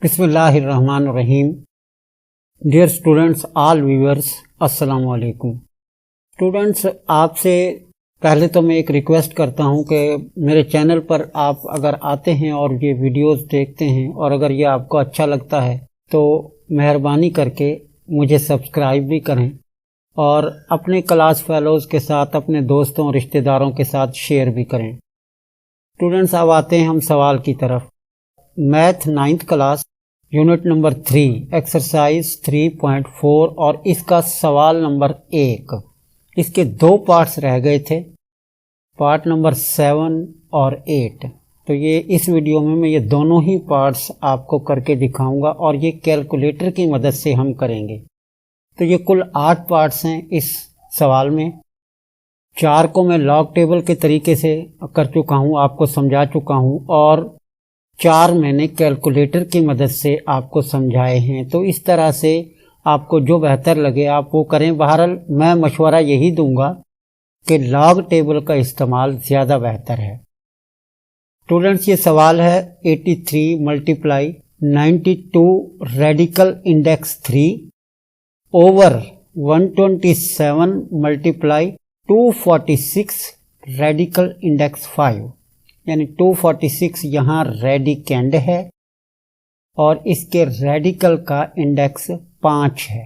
बिस्मिल्लाहिर्रहमानिर्रहीम। Dear students, all viewers, अस्सलाम वालेकुम। स्टूडेंट्स, आपसे पहले तो मैं एक रिक्वेस्ट करता हूं कि मेरे चैनल पर आप अगर आते हैं और ये वीडियोस देखते हैं और अगर ये आपको अच्छा लगता है तो मेहरबानी करके मुझे सब्सक्राइब भी करें और अपने क्लास फेलोज़ के साथ, अपने दोस्तों और रिश्तेदारों के साथ शेयर भी करें। स्टूडेंट्स, अब आते हैं हम सवाल की तरफ। Math 9th class unit number 3 exercise 3.4 और इसका सवाल नंबर 1। इसके दो पार्ट्स रह गए थे, पार्ट नंबर 7 और 8। तो ये इस वीडियो में मैं ये दोनों ही पार्ट्स आपको करके दिखाऊंगा और ये कैलकुलेटर की मदद से हम करेंगे। तो ये कुल 8 पार्ट्स हैं इस सवाल में। 4 को मैं लॉग टेबल के तरीके से कर चुका हूँ, आपको समझा चुका हूँ, और 4 मैंने कैलकुलेटर की मदद से आपको समझाए हैं। तो इस तरह से आपको जो बेहतर लगे आप वो करें। बहरहाल मैं मशवरा यही दूंगा कि लॉग टेबल का इस्तेमाल ज़्यादा बेहतर है। स्टूडेंट्स, ये सवाल है 83 multiply 92 radical index 3 over 127 multiply 246 radical index 5, यानी 246 यहाँ रेडिकेंड है और इसके रेडिकल का इंडेक्स 5 है।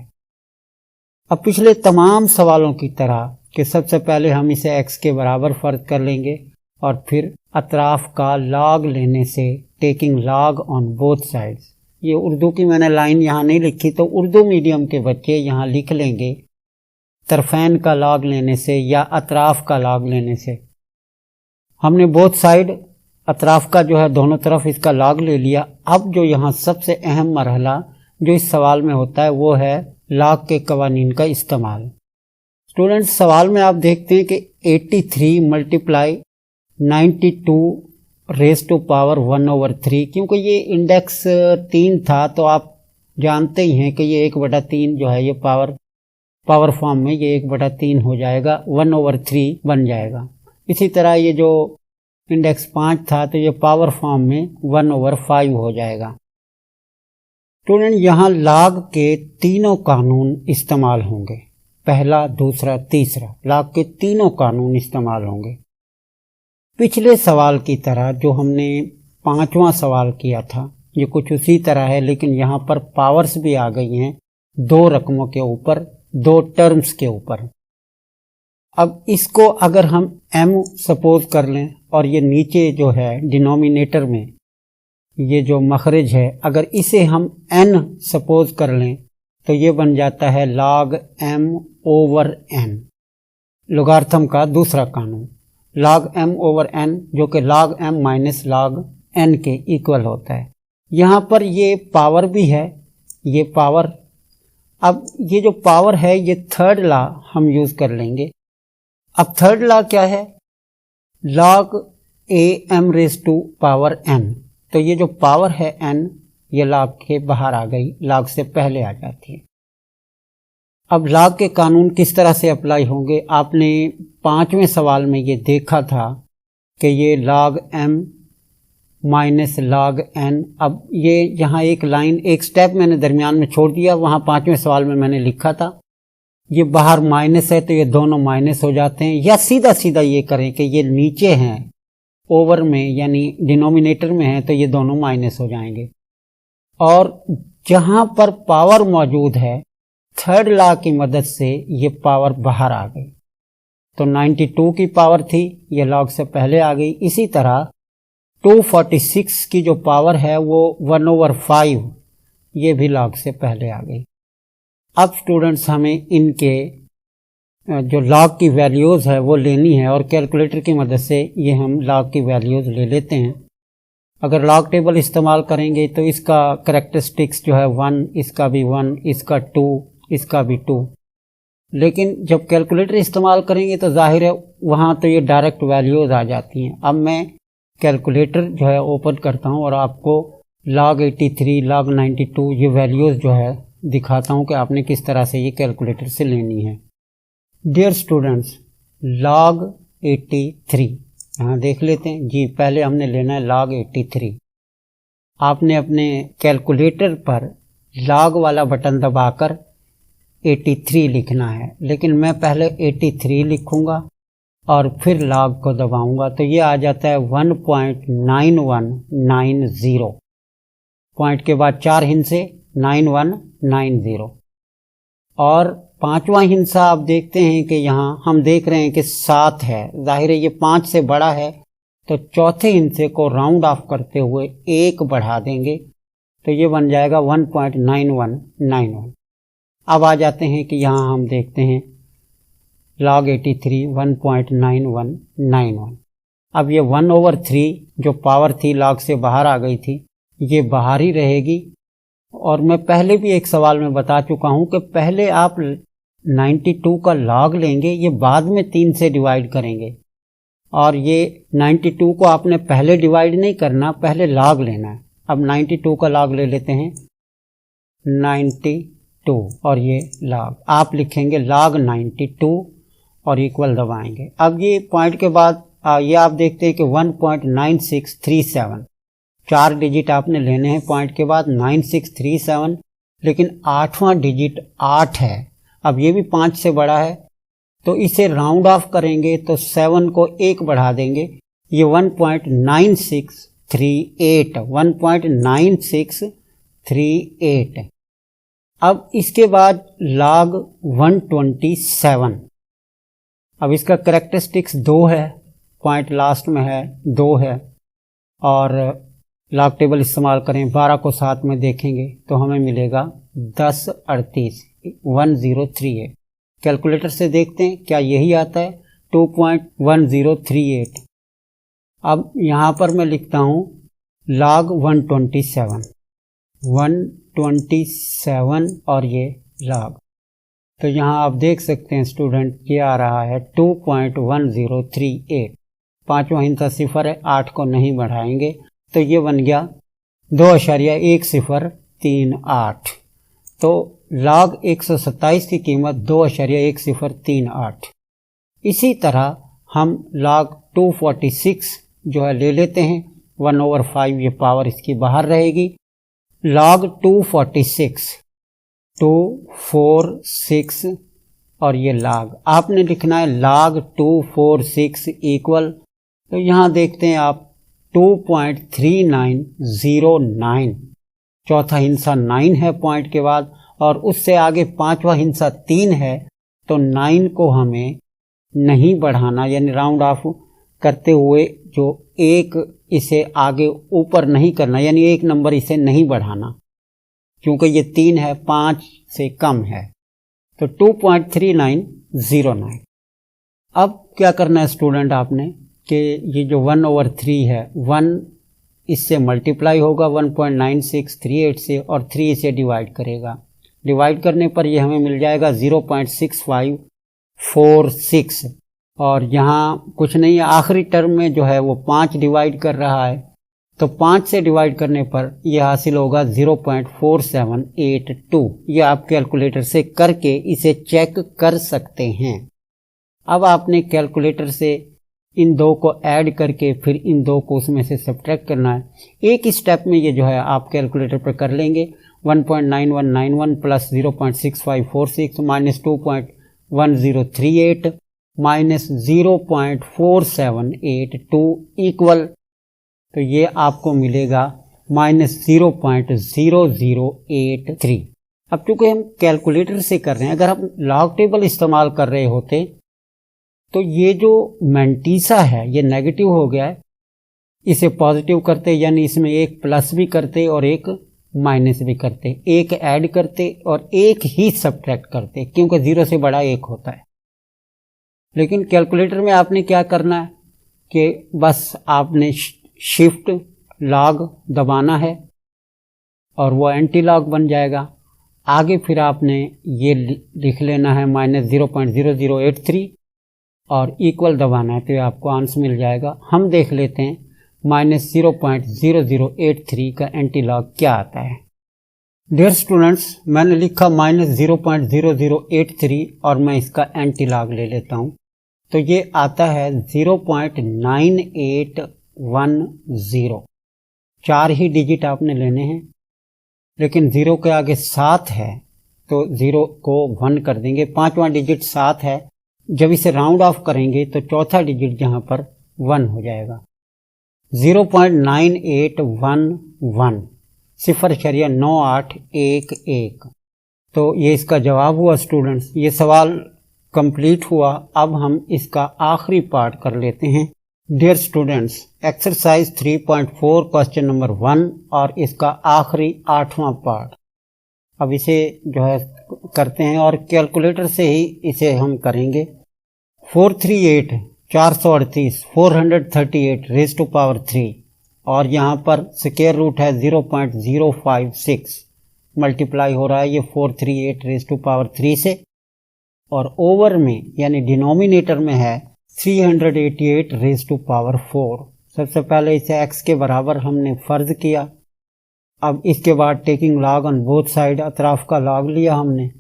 अब पिछले तमाम सवालों की तरह कि सबसे पहले हम इसे x के बराबर फर्ज कर लेंगे और फिर अतराफ का लॉग लेने से taking log on both sides. ये उर्दू की मैंने लाइन यहाँ नहीं लिखी, तो उर्दू मीडियम के बच्चे यहाँ लिख लेंगे तरफैन का लॉग लेने से या अतराफ का लॉग लेने से। हमने बोथ साइड अतराफ का जो है दोनों तरफ इसका लॉग ले लिया। अब जो यहाँ सबसे अहम मरहला जो इस सवाल में होता है वो है लॉग के कवानीन का इस्तेमाल। स्टूडेंट्स, सवाल में आप देखते हैं कि 83 मल्टीप्लाई 92 रेज टू पावर 1/3, क्योंकि ये इंडेक्स 3 था तो आप जानते ही हैं कि ये 1/3 जो है ये पावर फॉर्म में ये 1/3 हो जाएगा, 1/3 बन जाएगा। इसी तरह ये जो इंडेक्स 5 था तो ये पावर फॉर्म में 1/5 हो जाएगा। स्टूडेंट, यहाँ लॉग के तीनों कानून इस्तेमाल होंगे, पहला, दूसरा, तीसरा, लॉग के तीनों कानून इस्तेमाल होंगे। पिछले सवाल की तरह जो हमने 5वां सवाल किया था ये कुछ उसी तरह है, लेकिन यहाँ पर पावर्स भी आ गई हैं 2 रकमों के ऊपर, 2 टर्म्स के ऊपर। अब इसको अगर हम m सपोज कर लें और ये नीचे जो है डिनोमिनेटर में ये जो मखरज है अगर इसे हम n सपोज कर लें तो ये बन जाता है log m/n, लोगार्थम का दूसरा कानून। log m/n जो कि log m minus log n के इक्वल होता है। यहाँ पर ये पावर भी है, ये पावर। अब ये जो पावर है ये थर्ड लॉ हम यूज कर लेंगे। अब थर्ड लॉ क्या है? log am raise to power n। तो ये जो पावर है n ये log के बाहर आ गई, log से पहले आ जाती है। अब log के कानून किस तरह से अप्लाई होंगे? आपने 5वें सवाल में ये देखा था कि ये log m minus log n। अब ये यहाँ एक लाइन, एक स्टेप मैंने दरमियान में छोड़ दिया, वहाँ 5वें सवाल में मैंने लिखा था ये बाहर माइनस है तो ये दोनों माइनस हो जाते हैं। या सीधा सीधा ये करें कि ये नीचे हैं ओवर में यानी डिनोमिनेटर में है तो ये दोनों माइनस हो जाएंगे। और जहां पर पावर मौजूद है थर्ड लॉ की मदद से ये पावर बाहर आ गई। तो 92 की पावर थी ये लॉग से पहले आ गई। इसी तरह 246 की जो पावर है वो 1/5 ये भी लॉग से पहले आ गई। अब स्टूडेंट्स हमें इनके जो लॉग की वैल्यूज़ है वो लेनी है और कैलकुलेटर की मदद से ये हम लॉग की वैल्यूज़ ले लेते हैं। अगर लॉग टेबल इस्तेमाल करेंगे तो इसका करैक्टरिस्टिक्स जो है 1, इसका भी 1, इसका 2, इसका भी 2। लेकिन जब कैलकुलेटर इस्तेमाल करेंगे तो जाहिर है वहाँ तो ये डायरेक्ट वैल्यूज़ आ जाती हैं। अब मैं कैलकुलेटर जो है ओपन करता हूँ और आपको log 83, log 92 ये वैल्यूज़ जो है दिखाता हूँ कि आपने किस तरह से ये कैलकुलेटर से लेनी है। डियर स्टूडेंट्स, log 83 यहाँ देख लेते हैं जी। पहले हमने लेना है log 83। आपने अपने कैलकुलेटर पर लॉग वाला बटन दबाकर 83 लिखना है, लेकिन मैं पहले 83 लिखूंगा और फिर लॉग को दबाऊंगा तो ये आ जाता है 1.9190। पॉइंट के बाद 4 हिंसे 9190। और पांचवा हिंसा आप देखते हैं कि यहाँ हम देख रहे हैं कि 7 है, जाहिर है ये 5 से बड़ा है, तो चौथे हिंसे को राउंड ऑफ करते हुए 1 बढ़ा देंगे तो ये बन जाएगा 1.9191। अब आ जाते हैं कि यहाँ हम देखते हैं log 83 1.9191। अब ये 1/3 जो पावर थी log से बाहर आ गई थी, ये बाहर ही रहेगी। और मैं पहले भी एक सवाल में बता चुका हूं कि पहले आप 92 का log लेंगे, ये बाद में 3 से डिवाइड करेंगे। और ये 92 को आपने पहले डिवाइड नहीं करना, पहले log लेना है। अब 92 का log ले लेते हैं 92 और ये log आप लिखेंगे log 92 और इक्वल दबाएंगे। अब ये पॉइंट के बाद ये आप देखते हैं कि 1.9637 4 डिजिट आपने लेने हैं पॉइंट के बाद 9637, लेकिन 8वां डिजिट 8 है। अब ये भी 5 से बड़ा है तो इसे राउंड ऑफ करेंगे तो 7 को 1 बढ़ा देंगे, ये 1.9638। अब इसके बाद log 127। अब इसका करेक्टरिस्टिक्स 2 है, पॉइंट लास्ट में है 2 है, और लॉग टेबल इस्तेमाल करें 12 को 7 में देखेंगे तो हमें मिलेगा 1038 1038। कैलकुलेटर से देखते हैं क्या यही आता है 2.1038। अब यहाँ पर मैं लिखता हूँ log 127 और ये log, तो यहाँ आप देख सकते हैं स्टूडेंट क्या आ रहा है 2.1038। पांचवा हिंसा 0 है, 8 को नहीं बढ़ाएंगे तो ये बन गया 2.1038। तो log 127 की कीमत 2.1038। इसी तरह हम log 246 जो है ले लेते हैं 1/5, ये पावर इसकी बाहर रहेगी। log 246 और ये log आपने लिखना है log 246 इक्वल, तो यहाँ देखते हैं आप 2.3909। चौथा हिंसा 9 है पॉइंट के बाद, और उससे आगे पांचवा हिंसा 3 है, तो 9 को हमें नहीं बढ़ाना, यानी राउंड ऑफ करते हुए जो 1 इसे आगे ऊपर नहीं करना, यानी 1 नंबर इसे नहीं बढ़ाना, क्योंकि ये 3 है 5 से कम है, तो 2.3909। अब क्या करना है स्टूडेंट आपने कि ये जो 1/3 है 1 इससे मल्टीप्लाई होगा 1.9638 से, और 3 इसे डिवाइड करेगा। डिवाइड करने पर ये हमें मिल जाएगा 0.6546, और यहाँ कुछ नहीं है, आखिरी टर्म में जो है वो 5 डिवाइड कर रहा है, तो 5 से डिवाइड करने पर यह हासिल होगा 0.4782। ये आप कैलकुलेटर से करके इसे चेक कर सकते हैं। अब आपने कैलकुलेटर से इन दो को ऐड करके फिर इन दो को उसमें से सब्ट्रैक्ट करना है। एक स्टेप में ये जो है आप कैलकुलेटर पर कर लेंगे। 1.9191 प्लस 0.6546 माइनस 2.1038 माइनस 0.4782 इक्वल, तो ये आपको मिलेगा माइनस 0.0083। अब चूंकि हम कैलकुलेटर से कर रहे हैं, अगर हम लॉग टेबल इस्तेमाल कर रहे होते तो ये जो मैंटीसा है ये नेगेटिव हो गया है, इसे पॉजिटिव करते, यानी इसमें एक प्लस भी करते और एक माइनस भी करते, एक ऐड करते और एक ही सब्ट्रैक्ट करते, क्योंकि 0 से बड़ा 1 होता है। लेकिन कैलकुलेटर में आपने क्या करना है कि बस आपने शिफ्ट लॉग दबाना है और वो एंटी लॉग बन जाएगा। आगे फिर आपने ये लिख लेना है माइनस 0.0083 और इक्वल दबाना है, तो आपको आंसर मिल जाएगा। हम देख लेते हैं माइनस 0.0083 का एंटी लॉग क्या आता है। डियर स्टूडेंट्स, मैंने लिखा माइनस 0.0083 और मैं इसका एंटी लॉग ले लेता हूं, तो ये आता है 0.9810। 4 ही डिजिट आपने लेने हैं, लेकिन 0 के आगे 7 है तो 0 को 1 कर देंगे। 5वां डिजिट 7 है, जब इसे राउंड ऑफ करेंगे तो चौथा डिजिट यहाँ पर 1 हो जाएगा। 0.9811 0.9811। तो ये इसका जवाब हुआ स्टूडेंट्स। ये सवाल कंप्लीट हुआ। अब हम इसका आखिरी पार्ट कर लेते हैं। Dear students, exercise 3.4 question number 1 और इसका आखिरी 8वां पार्ट। अब इसे जो है करते हैं और कैलकुलेटर से ही इसे हम करेंगे। 438 438 रेज़ टू पावर 3 और यहाँ पर स्क्वायर रूट है 0.056, मल्टीप्लाई हो रहा है ये 438 रेज़ टू पावर 3 से, और ओवर में यानी डिनोमिनेटर में है 388 रेज़ टू पावर 4। सबसे पहले इसे x के बराबर हमने फर्ज किया। अब इसके बाद taking log on both side, अतराफ का लॉग लिया हमने,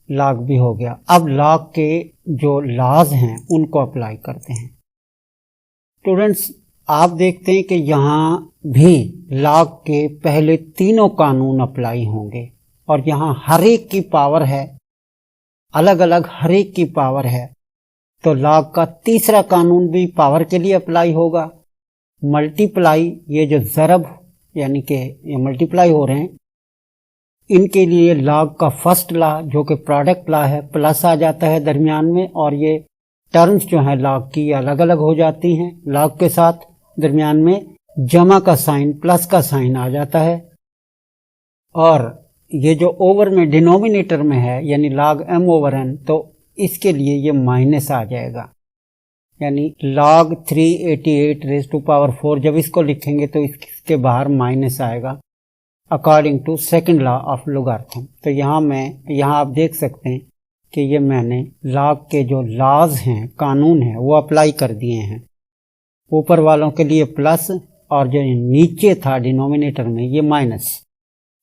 लॉग भी हो गया। अब लॉग के जो लॉज हैं उनको अप्लाई करते हैं। स्टूडेंट्स, आप देखते हैं कि यहाँ भी लॉग के पहले तीनों कानून अप्लाई होंगे और यहाँ हर एक की पावर है, अलग अलग हर एक की पावर है, तो लॉग का तीसरा कानून भी पावर के लिए अप्लाई होगा। मल्टीप्लाई, ये जो ज़रब यानी कि ये मल्टीप्लाई हो रहे हैं, इनके लिए लॉग का फर्स्ट लॉ जो कि प्रोडक्ट लॉ है, प्लस आ जाता है दरमियान में, और ये टर्म्स जो है लॉग की अलग अलग हो जाती हैं। लॉग के साथ दरमियान में जमा का साइन, प्लस का साइन आ जाता है। और ये जो ओवर में डिनोमिनेटर में है यानी log m ओवर n, तो इसके लिए ये माइनस आ जाएगा, यानी log 388 रेज़ टू पावर 4। जब इसको लिखेंगे तो इसके बाहर माइनस आएगा according to second law of logarithm. तो यहाँ आप देख सकते हैं कि ये मैंने log के जो लॉज हैं, कानून हैं, वो अप्लाई कर दिए हैं। ऊपर वालों के लिए प्लस और जो नीचे था डिनोमिनेटर में ये माइनस।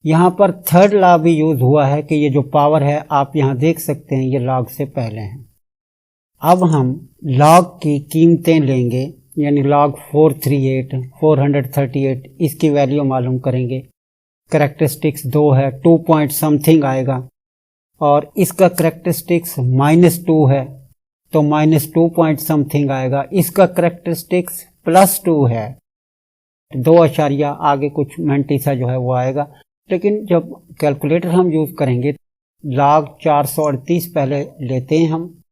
यहाँ पर थर्ड लॉ भी यूज हुआ है कि ये जो पावर है आप यहाँ देख सकते हैं ये log से पहले है। अब हम log की कीमतें लेंगे, यानी log 438 इसकी वैल्यू मालूम करेंगे। करेक्टरिस्टिक्स 2 है, 2 पॉइंट समथिंग आएगा, और इसका करेक्टरिस्टिक्स -2 है तो -2 पॉइंट समथिंग आएगा। इसका करेक्टरिस्टिक्स +2 है, 2 अशारिया आगे कुछ मेंटीसा जो है वो आएगा। लेकिन जब कैलकुलेटर हम यूज करेंगे, log 438 पहले लेते हैं हम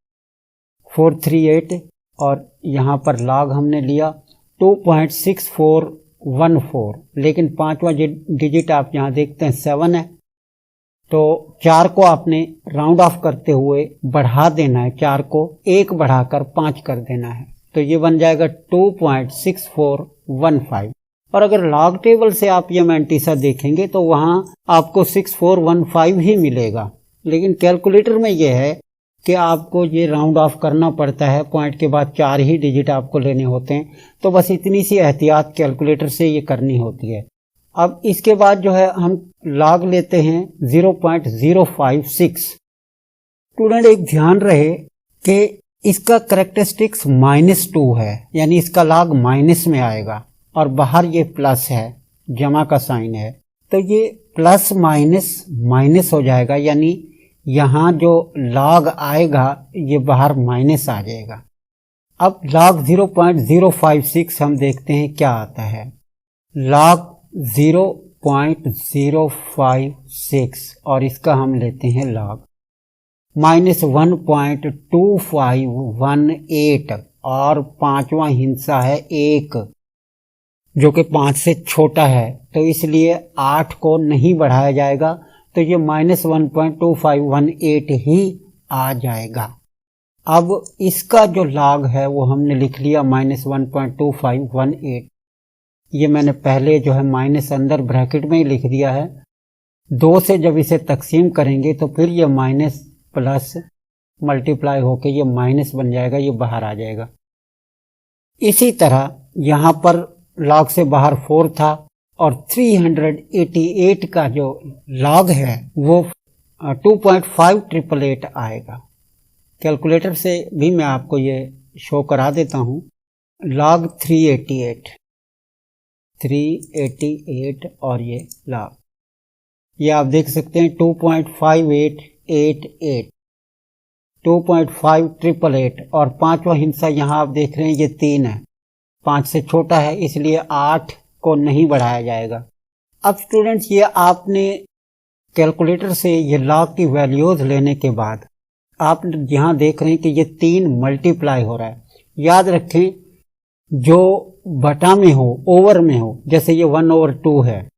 438, और यहाँ पर log हमने लिया 2.6414, लेकिन 5वां डिजिट आप यहाँ देखते हैं 7 है, तो 4 को आपने राउंड ऑफ करते हुए बढ़ा देना है, 4 को 1 बढ़ाकर 5 कर देना है, तो ये बन जाएगा 2.6415। और अगर लॉग टेबल से आप ये मेंटीसा देखेंगे तो वहां आपको 6415 ही मिलेगा, लेकिन कैलकुलेटर में ये है कि आपको ये राउंड ऑफ करना पड़ता है, पॉइंट के बाद 4 ही डिजिट आपको लेने होते हैं। तो बस इतनी सी एहतियात कैलकुलेटर से ये करनी होती है। अब इसके बाद जो है हम लॉग लेते हैं 0.056। स्टूडेंट, एक ध्यान रहे कि इसका करेक्टरिस्टिक्स -2 है, यानी इसका लॉग माइनस में आएगा, और बाहर ये प्लस है, जमा का साइन है, तो ये प्लस माइनस माइनस हो जाएगा, यानी यहाँ जो लॉग आएगा ये बाहर माइनस आ जाएगा। अब log 0.056 हम देखते हैं क्या आता है। log 0.056 और इसका हम लेते हैं log -1.2518, और 5वां हिस्सा है 1 जो कि 5 से छोटा है, तो इसलिए 8 को नहीं बढ़ाया जाएगा, तो ये -1.2518 ही आ जाएगा। अब इसका जो log है वो हमने लिख लिया -1.2518। ये मैंने पहले जो है माइनस अंदर ब्रैकेट में ही लिख दिया है। 2 से जब इसे तकसीम करेंगे तो फिर ये माइनस प्लस मल्टीप्लाई होके ये माइनस बन जाएगा, ये बाहर आ जाएगा। इसी तरह यहाँ पर log से बाहर 4 था, और 388 का जो log है वो 2.5888 आएगा। कैलकुलेटर से भी मैं आपको ये शो करा देता हूँ। log 388 388 और ये लाख। ये आप देख सकते हैं 2.5888, 2.5888 और पांचवा हिस्सा यहाँ आप देख रहे हैं ये 3 है, 5 से छोटा है इसलिए 8 को नहीं बढ़ाया जाएगा। अब स्टूडेंट्स ये आपने कैलकुलेटर से ये लॉग की वैल्यूज लेने के बाद आप यहाँ देख रहे हैं कि ये 3 मल्टीप्लाई हो रहा है। याद रखें जो बटा में हो, ओवर में हो, जैसे ये 1/2 है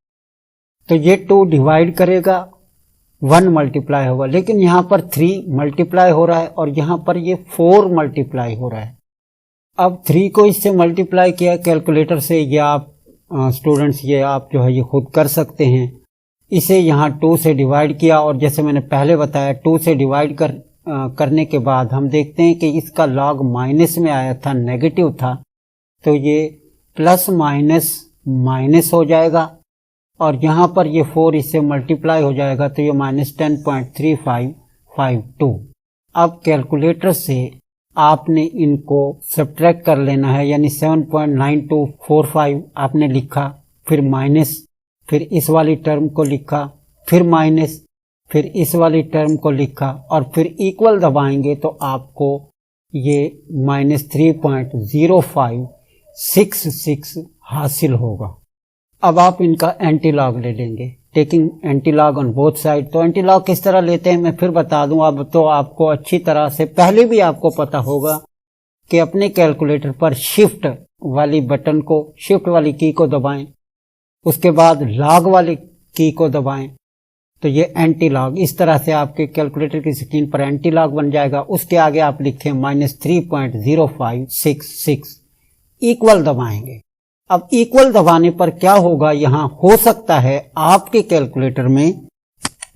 तो ये 2 डिवाइड करेगा, 1 मल्टीप्लाई होगा, लेकिन यहाँ पर 3 मल्टीप्लाई हो रहा है और यहाँ पर ये 4 मल्टीप्लाई हो रहा है। अब 3 को इससे मल्टीप्लाई किया कैलकुलेटर से, ये आप स्टूडेंट्स ये आप जो है ये खुद कर सकते हैं। इसे यहाँ 2 से डिवाइड किया और जैसे मैंने पहले बताया 2 से डिवाइड करने के बाद हम देखते हैं कि इसका लॉग माइनस में आया था, नेगेटिव था, तो ये प्लस माइनस माइनस हो जाएगा और यहाँ पर ये 4 इससे मल्टीप्लाई हो जाएगा तो ये -10.3552। अब कैलकुलेटर से आपने इनको सब्ट्रैक्ट कर लेना है, यानी 7.9245 आपने लिखा, फिर माइनस, फिर इस वाली टर्म को लिखा, फिर माइनस, फिर इस वाली टर्म को लिखा और फिर इक्वल दबाएंगे तो आपको ये -3.0566 हासिल होगा। अब आप इनका एंटीलॉग ले लेंगे, taking antilog on both side. तो एंटीलॉग किस तरह लेते हैं मैं फिर बता दूं, अब तो आपको अच्छी तरह से पहले भी आपको पता होगा कि अपने कैलकुलेटर पर शिफ्ट वाली बटन को, शिफ्ट वाली की को दबाएं, उसके बाद लॉग वाली की को दबाएं तो ये एंटीलॉग, इस तरह से आपके कैलकुलेटर की स्क्रीन पर एंटीलॉग बन जाएगा। उसके आगे आप लिखें -3.0566, इक्वल दबाएंगे। अब इक्वल दबाने पर क्या होगा, यहां हो सकता है आपके कैलकुलेटर में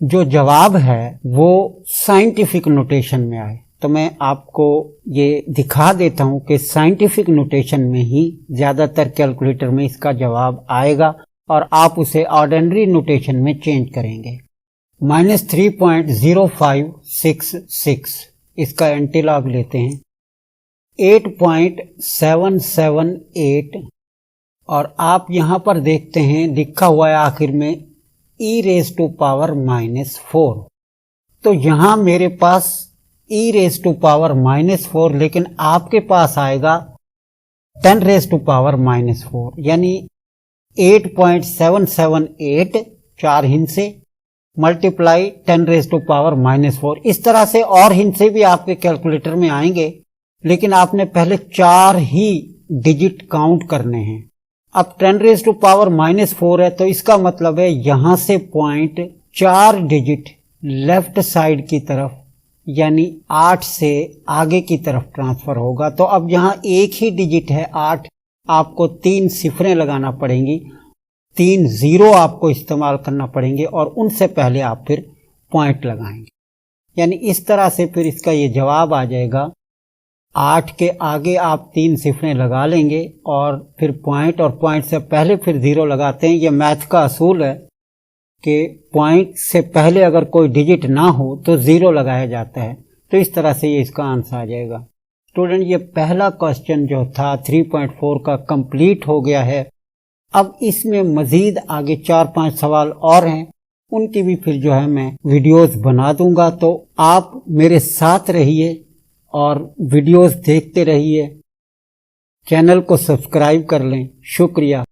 जो जवाब है वो साइंटिफिक नोटेशन में आए, तो मैं आपको ये दिखा देता हूं कि साइंटिफिक नोटेशन में ही ज्यादातर कैलकुलेटर में इसका जवाब आएगा और आप उसे ऑर्डिनरी नोटेशन में चेंज करेंगे। -3.0566, इसका एंटीलॉग लेते हैं 8.778 और आप यहां पर देखते हैं लिखा हुआ है आखिर में e⁻⁻⁻⁴। तो यहां मेरे पास e⁻⁻⁴, लेकिन आपके पास आएगा 10⁻⁻⁴, यानी 8.778 4 हिस्से मल्टीप्लाई 10⁻⁻⁴। इस तरह से और हिस्से भी आपके कैलकुलेटर में आएंगे, लेकिन आपने पहले 4 ही डिजिट काउंट करने हैं। अब 10⁻⁻⁴ है तो इसका मतलब है यहां से पॉइंट 4 डिजिट लेफ्ट साइड की तरफ, यानी 8 से आगे की तरफ ट्रांसफर होगा। तो अब यहां एक ही डिजिट है 8, आपको 3 सिफरें लगाना पड़ेंगी, 3 0 आपको इस्तेमाल करना पड़ेंगे और उनसे पहले आप फिर पॉइंट लगाएंगे, यानी इस तरह से फिर इसका ये जवाब आ जाएगा। 8 के आगे आप 3 सिफरें लगा लेंगे और फिर पॉइंट, और पॉइंट से पहले फिर 0 लगाते हैं। ये मैथ का असूल है कि पॉइंट से पहले अगर कोई डिजिट ना हो तो 0 लगाया जाता है। तो इस तरह से ये इसका आंसर आ जाएगा। स्टूडेंट ये पहला क्वेश्चन जो था 3.4 का कंप्लीट हो गया है। अब इसमें मजीद आगे 4-5 सवाल और हैं, उनकी भी फिर जो है मैं वीडियोस बना दूंगा। तो आप मेरे साथ रहिए और वीडियोस देखते रहिए, चैनल को सब्सक्राइब कर लें। शुक्रिया।